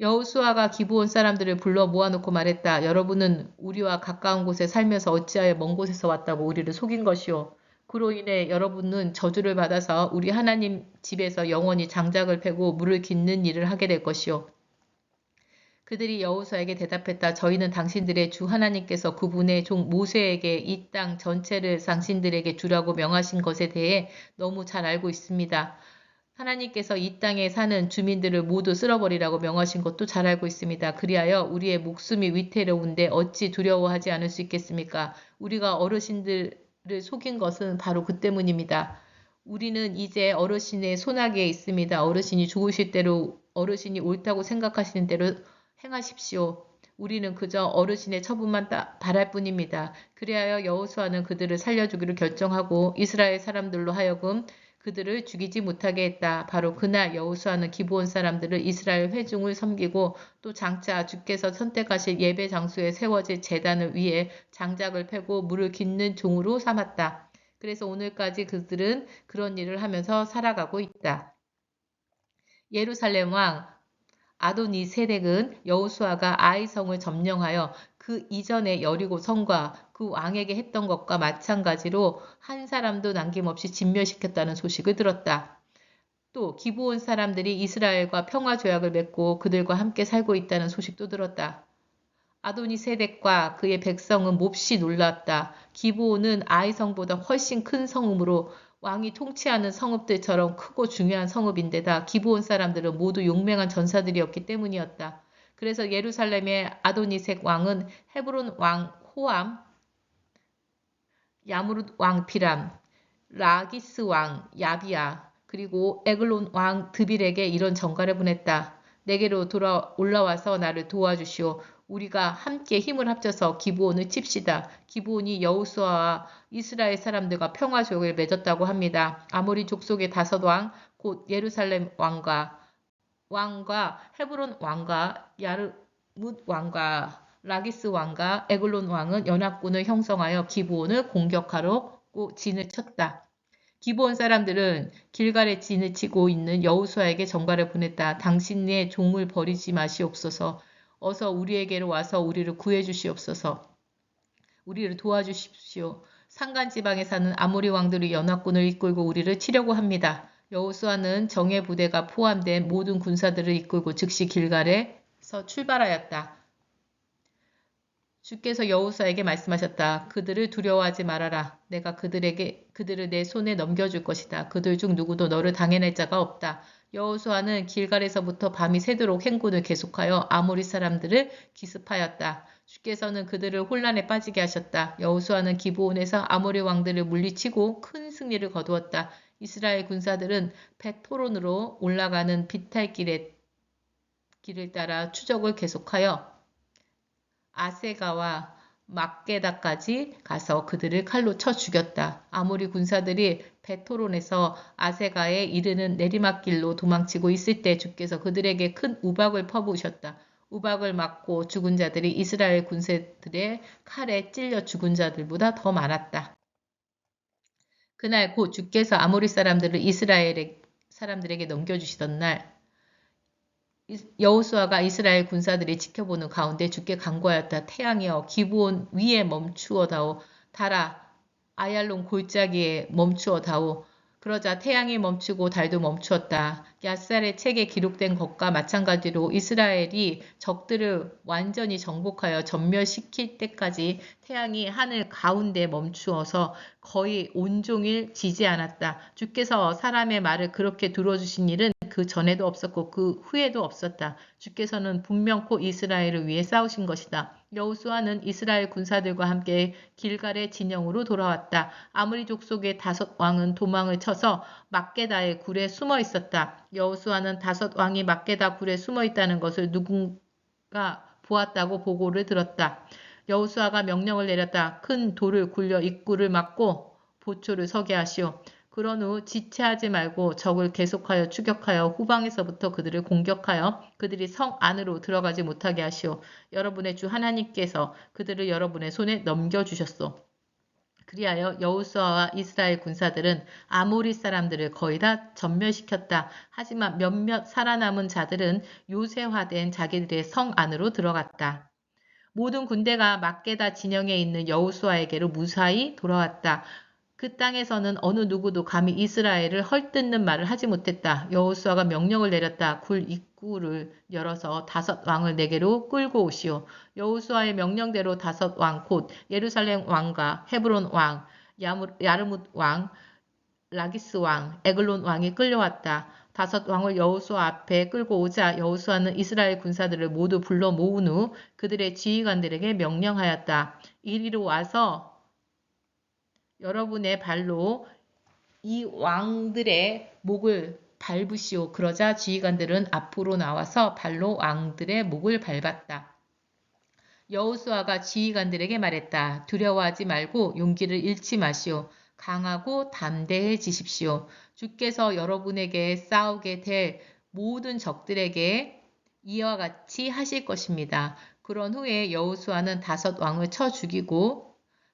여호수아가 기브온 사람들을 불러 모아놓고 말했다. 여러분은 우리와 가까운 곳에 살면서 어찌하여 먼 곳에서 왔다고 우리를 속인 것이오. 그로 인해 여러분은 저주를 받아서 우리 하나님 집에서 영원히 장작을 패고 물을 깃는 일을 하게 될 것이오. 그들이 여호수아에게 대답했다. 저희는 당신들의 주 하나님께서 그분의 종 모세에게 이 땅 전체를 당신들에게 주라고 명하신 것에 대해 너무 잘 알고 있습니다. 하나님께서 이 땅에 사는 주민들을 모두 쓸어버리라고 명하신 것도 잘 알고 있습니다. 그리하여 우리의 목숨이 위태로운데 어찌 두려워하지 않을 수 있겠습니까? 우리가 어르신들을 속인 것은 바로 그 때문입니다. 우리는 이제 어르신의 손아귀에 있습니다. 어르신이 좋으실 대로 어르신이 옳다고 생각하시는 대로 행하십시오. 우리는 그저 어르신의 처분만 바랄 뿐입니다. 그리하여 여호수아는 그들을 살려주기로 결정하고 이스라엘 사람들로 하여금 그들을 죽이지 못하게 했다. 바로 그날 여호수아는 기브온 사람들을 이스라엘 회중을 섬기고 또 장차 주께서 선택하실 예배 장소에 세워질 제단을 위해 장작을 패고 물을 깃는 종으로 삼았다. 그래서 오늘까지 그들은 그런 일을 하면서 살아가고 있다. 예루살렘 왕 아도니세덱은 여호수아가 아이성을 점령하여 그 이전에 여리고 성과 그 왕에게 했던 것과 마찬가지로 한 사람도 남김없이 진멸시켰다는 소식을 들었다. 또 기브온 사람들이 이스라엘과 평화 조약을 맺고 그들과 함께 살고 있다는 소식도 들었다. 아도니세덱과 그의 백성은 몹시 놀랐다. 기브온은 아이성보다 훨씬 큰 성읍으로 왕이 통치하는 성읍들처럼 크고 중요한 성읍인데다 기브온 사람들은 모두 용맹한 전사들이었기 때문이었다. 그래서 예루살렘의 아도니색 왕은 헤브론 왕 호암, 야무룻 왕 비람, 라기스 왕 야비야, 그리고 에글론 왕 드빌에게 이런 전가를 보냈다. 내게로 올라와서 나를 도와주시오. 우리가 함께 힘을 합쳐서 기브온을 칩시다. 기브온이 여호수아와 이스라엘 사람들과 평화 조약을 맺었다고 합니다. 아모리 족속의 5왕, 곧 예루살렘 왕과 헤브론 왕과 야르뭇 왕과 라기스 왕과 에글론 왕은 연합군을 형성하여 기브온을 공격하려고 진을 쳤다. 기브온 사람들은 길갈에 진을 치고 있는 여호수아에게 전가를 보냈다. 당신의 종을 버리지 마시옵소서. 어서 우리에게로 와서 우리를 구해 주시옵소서. 우리를 도와주십시오. 산간지방에 사는 아모리 왕들이 연합군을 이끌고 우리를 치려고 합니다. 여호수아는 정예 부대가 포함된 모든 군사들을 이끌고 즉시 길갈에서 출발하였다. 주께서 여호수아에게 말씀하셨다. 그들을 두려워하지 말아라. 내가 그들을 내 손에 넘겨줄 것이다. 그들 중 누구도 너를 당해낼 자가 없다. 여호수아는 길갈에서부터 밤이 새도록 행군을 계속하여 아모리 사람들을 기습하였다. 주께서는 그들을 혼란에 빠지게 하셨다. 여호수아는 기브온에서 아모리 왕들을 물리치고 큰 승리를 거두었다. 이스라엘 군사들은 벳호론으로 올라가는 비탈길을 따라 추적을 계속하여 아세가와 막게다까지 가서 그들을 칼로 쳐 죽였다. 아모리 군사들이 벳호론에서 아세가에 이르는 내리막길로 도망치고 있을 때 주께서 그들에게 큰 우박을 퍼부으셨다. 우박을 맞고 죽은 자들이 이스라엘 군사들의 칼에 찔려 죽은 자들보다 더 많았다. 그날 곧 주께서 아모리 사람들을 이스라엘 사람들에게 넘겨주시던 날 여호수아가 이스라엘 군사들이 지켜보는 가운데 주께 간구하였다. 태양이여 기브온 위에 멈추어다오. 달아 아얄론 골짜기에 멈추어다오. 그러자 태양이 멈추고 달도 멈추었다. 앗살의 책에 기록된 것과 마찬가지로 이스라엘이 적들을 완전히 정복하여 전멸시킬 때까지 태양이 하늘 가운데 멈추어서 거의 온종일 지지 않았다. 주께서 사람의 말을 그렇게 들어주신 일은 그 전에도 없었고 그 후에도 없었다. 주께서는 분명코 이스라엘을 위해 싸우신 것이다. 여호수아는 이스라엘 군사들과 함께 길갈의 진영으로 돌아왔다. 아모리 족속의 5 왕은 도망을 쳐서 막게다의 굴에 숨어 있었다. 여호수아는 5 왕이 막게다 굴에 숨어 있다는 것을 누군가 보았다고 보고를 들었다. 여호수아가 명령을 내렸다. 큰 돌을 굴려 입구를 막고 보초를 서게 하시오. 그런 후 지체하지 말고 적을 계속하여 추격하여 후방에서부터 그들을 공격하여 그들이 성 안으로 들어가지 못하게 하시오. 여러분의 주 하나님께서 그들을 여러분의 손에 넘겨주셨소. 그리하여 여호수아와 이스라엘 군사들은 아모리 사람들을 거의 다 전멸시켰다. 하지만 몇몇 살아남은 자들은 요새화된 자기들의 성 안으로 들어갔다. 모든 군대가 막게다 진영에 있는 여호수아에게로 무사히 돌아왔다. 그 땅에서는 어느 누구도 감히 이스라엘을 헐뜯는 말을 하지 못했다. 여호수아가 명령을 내렸다. 굴 입구를 열어서 5 왕을 내게로 끌고 오시오. 여호수아의 명령대로 5 왕 곧 예루살렘 왕과 헤브론 왕, 야르뭇 왕, 라기스 왕, 에글론 왕이 끌려왔다. 5 왕을 여호수아 앞에 끌고 오자 여호수아는 이스라엘 군사들을 모두 불러 모은 후 그들의 지휘관들에게 명령하였다. 이리로 와서 여러분의 발로 이 왕들의 목을 밟으시오. 그러자 지휘관들은 앞으로 나와서 발로 왕들의 목을 밟았다. 여호수아가 지휘관들에게 말했다. 두려워하지 말고 용기를 잃지 마시오. 강하고 담대해지십시오. 주께서 여러분에게 싸우게 될 모든 적들에게 이와 같이 하실 것입니다. 그런 후에 여호수아는 5 왕을 쳐 죽이고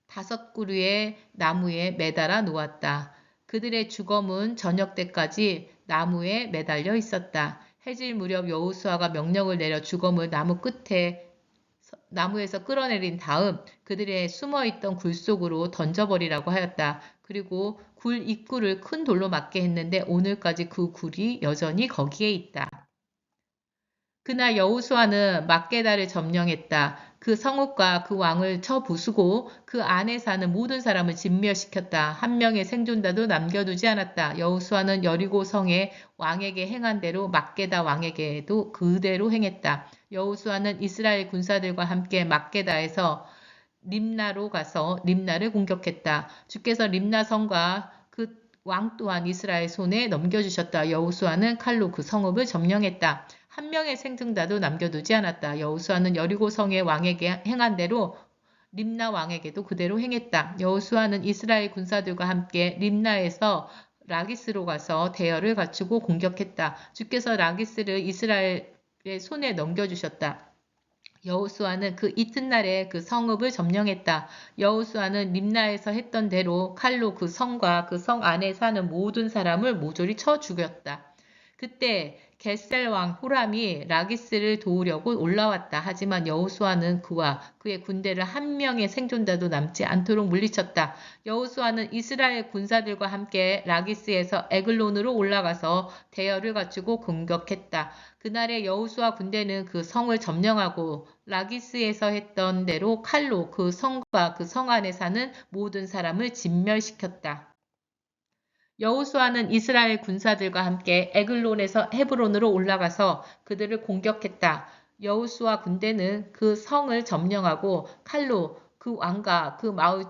5 그루의 나무에 매달아 놓았다. 그들의 주검은 저녁 때까지 나무에 매달려 있었다. 해질 무렵 여호수아가 명령을 내려 주검을 나무에서 끌어내린 다음 그들의 숨어있던 굴 속으로 던져버리라고 하였다. 그리고 굴 입구를 큰 돌로 막게 했는데 오늘까지 그 굴이 여전히 거기에 있다. 그날 여호수아는 막게다를 점령했다. 그 성읍과 그 왕을 쳐 부수고 그 안에 사는 모든 사람을 진멸시켰다. 한 명의 생존자도 남겨두지 않았다. 여호수아는 여리고 성의 왕에게 행한 대로 막게다 왕에게도 그대로 행했다. 여호수아는 이스라엘 군사들과 함께 막게다에서 림나로 가서 림나를 공격했다. 주께서 림나 성과 그 왕 또한 이스라엘 손에 넘겨주셨다. 여호수아는 칼로 그 성읍을 점령했다. 한 명의 생존자도 남겨두지 않았다. 여호수아는 여리고 성의 왕에게 행한 대로 림나 왕에게도 그대로 행했다. 여호수아는 이스라엘 군사들과 함께 림나에서 라기스로 가서 대열을 갖추고 공격했다. 주께서 라기스를 이스라엘의 손에 넘겨주셨다. 여호수아는 그 이튿날에 그 성읍을 점령했다. 여호수아는 림나에서 했던 대로 칼로 그 성과 그 성 안에 사는 모든 사람을 모조리 쳐 죽였다. 그때 겟셀 왕 호람이 라기스를 도우려고 올라왔다. 하지만 여호수아는 그와 그의 군대를 한 명의 생존자도 남지 않도록 물리쳤다. 여호수아는 이스라엘 군사들과 함께 라기스에서 에글론으로 올라가서 대열을 갖추고 공격했다. 그날의 여호수아 군대는 그 성을 점령하고 라기스에서 했던 대로 칼로 그 성과 그 성 안에 사는 모든 사람을 진멸시켰다. 여호수아는 이스라엘 군사들과 함께 에글론에서 헤브론으로 올라가서 그들을 공격했다. 여호수아 군대는 그 성을 점령하고 칼로 그 왕과 그 마을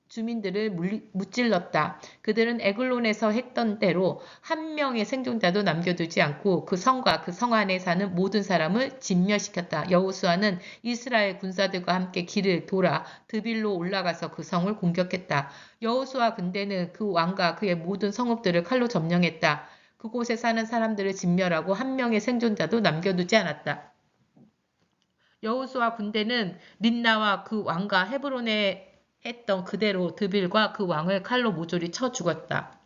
주민들을 무찔렀다. 그들은 에글론에서 했던 대로 한 명의 생존자도 남겨두지 않고 그 성과 그 성 안에 사는 모든 사람을 진멸시켰다. 여호수아는 이스라엘 군사들과 함께 길을 돌아 드빌로 올라가서 그 성을 공격했다. 여호수아 군대는 그 왕과 그의 모든 성읍들을 칼로 점령했다. 그곳에 사는 사람들을 진멸하고 한 명의 생존자도 남겨두지 않았다. 여호수아 군대는 림나와 그 왕과 헤브론에 했던 그대로 드빌과 그 왕을 칼로 모조리 쳐 죽었다.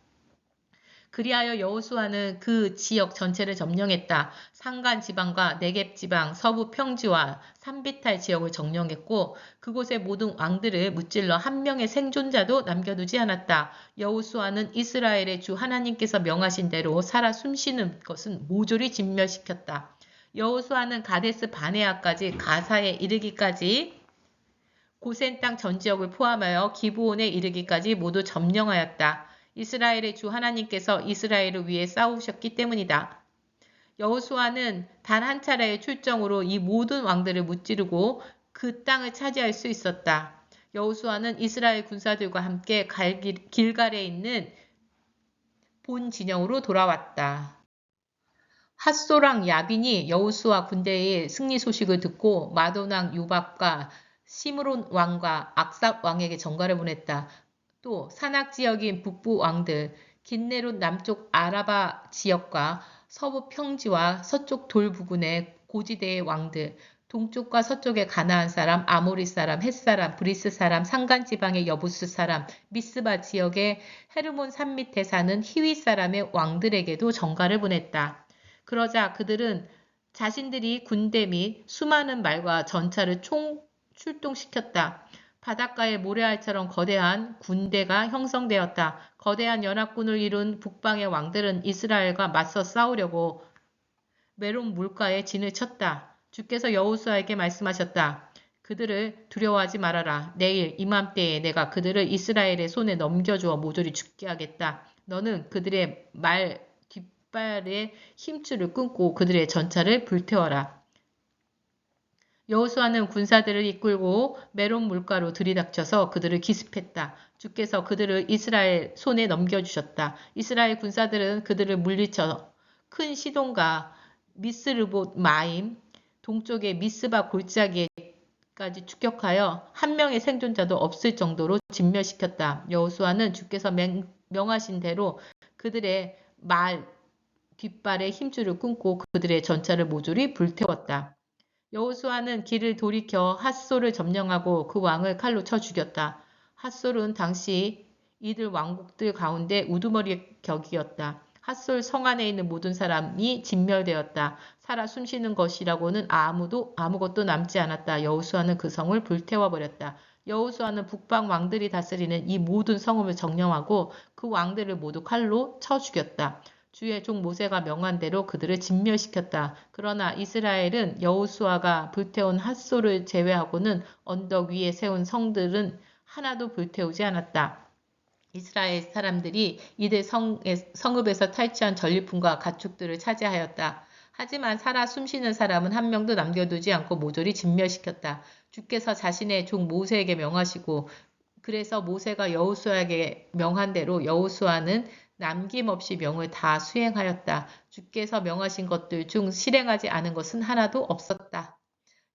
그리하여 여호수아는 그 지역 전체를 점령했다. 산간 지방과 네겝 지방, 서부 평지와 산비탈 지역을 점령했고 그곳의 모든 왕들을 무찔러 한 명의 생존자도 남겨두지 않았다. 여호수아는 이스라엘의 주 하나님께서 명하신 대로 살아 숨쉬는 것은 모조리 진멸시켰다. 여호수아는 가데스 바네아까지 가사에 이르기까지 고센 땅 전 지역을 포함하여 기브온에 이르기까지 모두 점령하였다. 이스라엘의 주 하나님께서 이스라엘을 위해 싸우셨기 때문이다. 여호수아는 단 한 차례의 출정으로 이 모든 왕들을 무찌르고 그 땅을 차지할 수 있었다. 여호수아는 이스라엘 군사들과 함께 길갈에 있는 본 진영으로 돌아왔다. 핫소랑 야빈이 여호수아 군대의 승리 소식을 듣고 마돈왕 요밥과 시므론 왕과 악삽 왕에게 전가를 보냈다. 또 산악 지역인 북부 왕들, 긴네롯 남쪽 아라바 지역과 서부 평지와 서쪽 돌 부근의 고지대의 왕들, 동쪽과 서쪽의 가나안 사람, 아모리 사람, 헷 사람, 브리스 사람, 산간 지방의 여부스 사람, 미스바 지역의 헤르몬 산 밑에 사는 히위 사람의 왕들에게도 전가를 보냈다. 그러자 그들은 자신들이 군대 및 수많은 말과 전차를 출동시켰다. 바닷가의 모래알처럼 거대한 군대가 형성되었다. 거대한 연합군을 이룬 북방의 왕들은 이스라엘과 맞서 싸우려고 메론 물가에 진을 쳤다. 주께서 여호수아에게 말씀하셨다. 그들을 두려워하지 말아라. 내일 이맘때에 내가 그들을 이스라엘의 손에 넘겨주어 모조리 죽게 하겠다. 너는 그들의 뒷발의 힘줄을 끊고 그들의 전차를 불태워라. 여호수아는 군사들을 이끌고 메론 물가로 들이닥쳐서 그들을 기습했다. 주께서 그들을 이스라엘 손에 넘겨주셨다. 이스라엘 군사들은 그들을 물리쳐 큰 시돈과 미스르봇 마임, 동쪽의 미스바 골짜기까지 추격하여 한 명의 생존자도 없을 정도로 진멸시켰다. 여호수아는 주께서 명하신 대로 그들의 말 뒷발의 힘줄을 끊고 그들의 전차를 모조리 불태웠다. 여호수아는 길을 돌이켜 핫솔을 점령하고 그 왕을 칼로 쳐 죽였다. 핫솔은 당시 이들 왕국들 가운데 우두머리 격이었다. 핫솔 성 안에 있는 모든 사람이 진멸되었다. 살아 숨쉬는 것이라고는 아무것도 남지 않았다. 여호수아는 그 성을 불태워버렸다. 여호수아는 북방 왕들이 다스리는 이 모든 성읍을 점령하고 그 왕들을 모두 칼로 쳐 죽였다. 주의 종 모세가 명한 대로 그들을 진멸시켰다. 그러나 이스라엘은 여호수아가 불태운 핫솔을 제외하고는 언덕 위에 세운 성들은 하나도 불태우지 않았다. 이스라엘 사람들이 이들 성읍에서 탈취한 전리품과 가축들을 차지하였다. 하지만 살아 숨쉬는 사람은 한 명도 남겨두지 않고 모조리 진멸시켰다. 주께서 자신의 종 모세에게 명하시고 그래서 모세가 여호수아에게 명한 대로 여호수아는 남김없이 명을 다 수행하였다. 주께서 명하신 것들 중 실행하지 않은 것은 하나도 없었다.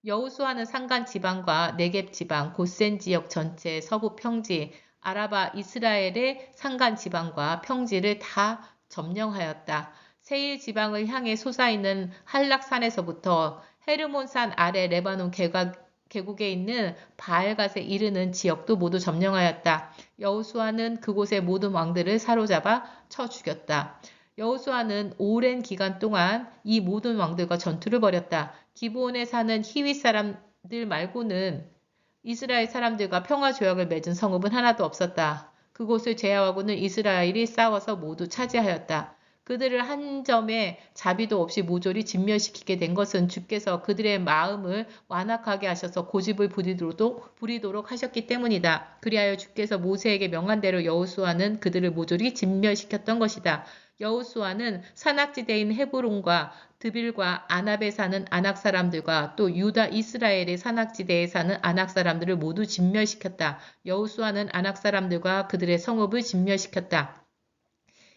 여호수아는 산간 지방과 네겝 지방, 고센 지역 전체, 서부 평지, 아라바 이스라엘의 산간 지방과 평지를 다 점령하였다. 세일 지방을 향해 솟아있는 한락산에서부터 헤르몬산 아래 레바논 계곡에 있는 바알갓에 이르는 지역도 모두 점령하였다. 여호수아는 그곳의 모든 왕들을 사로잡아 쳐 죽였다. 여호수아는 오랜 기간 동안 이 모든 왕들과 전투를 벌였다. 기브온에 사는 히윗 사람들 말고는 이스라엘 사람들과 평화 조약을 맺은 성읍은 하나도 없었다. 그곳을 제하고는 이스라엘이 싸워서 모두 차지하였다. 그들을 한 점의 자비도 없이 모조리 진멸시키게 된 것은 주께서 그들의 마음을 완악하게 하셔서 고집을 부리도록 하셨기 때문이다. 그리하여 주께서 모세에게 명한 대로 여호수아는 그들을 모조리 진멸시켰던 것이다. 여호수아는 산악지대인 헤브론과 드빌과 아납에 사는 아낙 사람들과 또 유다 이스라엘의 산악지대에 사는 아낙 사람들을 모두 진멸시켰다. 여호수아는 아낙 사람들과 그들의 성읍을 진멸시켰다.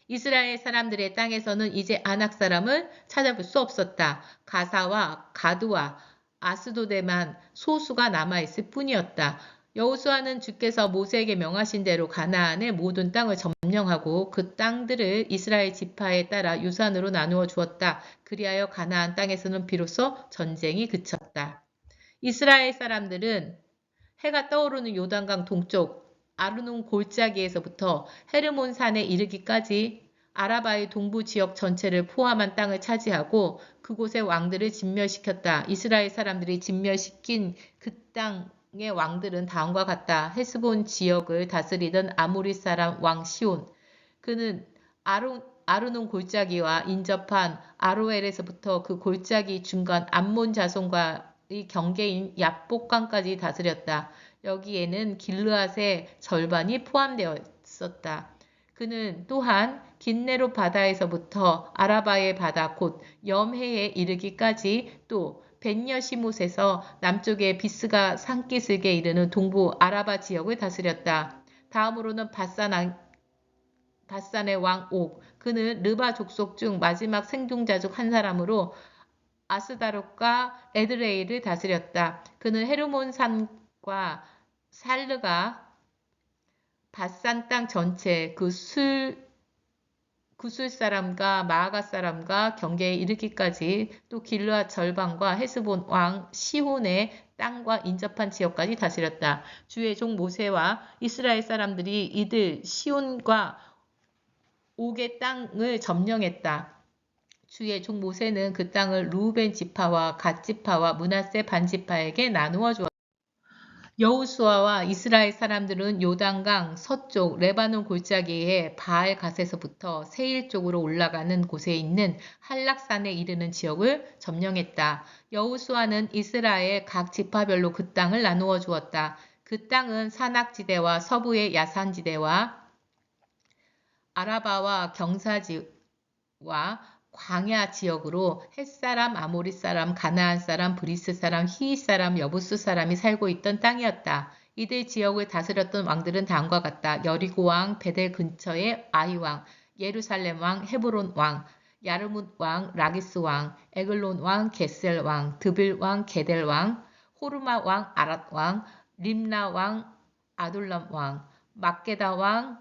이스라엘 사람들의 땅에서는 이제 아낙 사람을 찾아볼 수 없었다. 가사와 가드와 아스도데만 소수가 남아있을 뿐이었다. 여호수아는 주께서 모세에게 명하신 대로 가나안의 모든 땅을 점령하고 그 땅들을 이스라엘 지파에 따라 유산으로 나누어 주었다. 그리하여 가나안 땅에서는 비로소 전쟁이 그쳤다. 이스라엘 사람들은 해가 떠오르는 요단강 동쪽 아르논 골짜기에서부터 헤르몬 산에 이르기까지 아라바의 동부 지역 전체를 포함한 땅을 차지하고 그곳의 왕들을 진멸시켰다. 이스라엘 사람들이 진멸시킨 그 땅의 왕들은 다음과 같다. 헤스본 지역을 다스리던 아모리 사람 왕 시온. 그는 아르논 골짜기와 인접한 아로엘에서부터 그 골짜기 중간 암몬 자손과의 경계인 얍복강까지 다스렸다. 여기에는 길르앗의 절반이 포함되어 있었다. 그는 또한 긴네롯 바다에서부터 아라바의 바다 곧 염해에 이르기까지 또 벳여시못에서 남쪽의 비스가 산기슭에 이르는 동부 아라바 지역을 다스렸다. 다음으로는 바산의 왕 옥. 그는 르바 족속 중 마지막 생존자 중 한 사람으로 아스다롯과 에드레이를 다스렸다. 그는 헤르몬 산과 살르가 바산 땅 전체 구술 사람과 마아가 사람과 경계에 이르기까지 또 길르앗 절반과 헤스본 왕 시혼의 땅과 인접한 지역까지 다스렸다. 주의 종 모세와 이스라엘 사람들이 이들 시온과 옥의 땅을 점령했다. 주의 종 모세는 그 땅을 르우벤 지파와 갓 지파와 므낫세 반 지파에게 나누어 주었다. 여호수아와 이스라엘 사람들은 요단강 서쪽 레바논 골짜기의 바알 갓에서부터 세일 쪽으로 올라가는 곳에 있는 한락산에 이르는 지역을 점령했다. 여호수아는 이스라엘 각 지파별로 그 땅을 나누어 주었다. 그 땅은 산악지대와 서부의 야산지대와 아라바와 경사지와 광야 지역으로 헷사람, 아모리 사람, 가나안 사람, 브리스 사람, 히윗 사람, 여부스 사람이 살고 있던 땅이었다. 이들 지역을 다스렸던 왕들은 다음과 같다. 여리고 왕, 베델 근처의 아이 왕, 예루살렘 왕, 헤브론 왕, 야르뭇 왕, 라기스 왕, 에글론 왕, 게셀 왕, 드빌 왕, 게델 왕, 호르마 왕, 아랏 왕, 림나 왕, 아둘람 왕, 막게다 왕,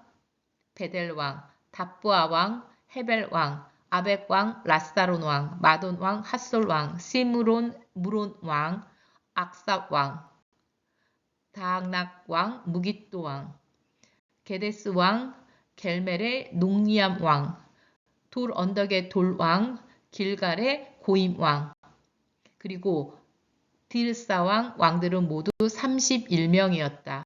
베델 왕, 답부아 왕, 헤벨 왕, 아벡 왕, 라사론 왕, 마돈 왕, 핫솔 왕, 시므론, 무론 왕, 악삽 왕, 다낙 왕, 무깃도 왕, 게데스 왕, 겔멜의 농리암 왕, 돌 언덕의 돌 왕, 길갈의 고임 왕, 그리고 딜사 왕, 왕들은 모두 31명이었다.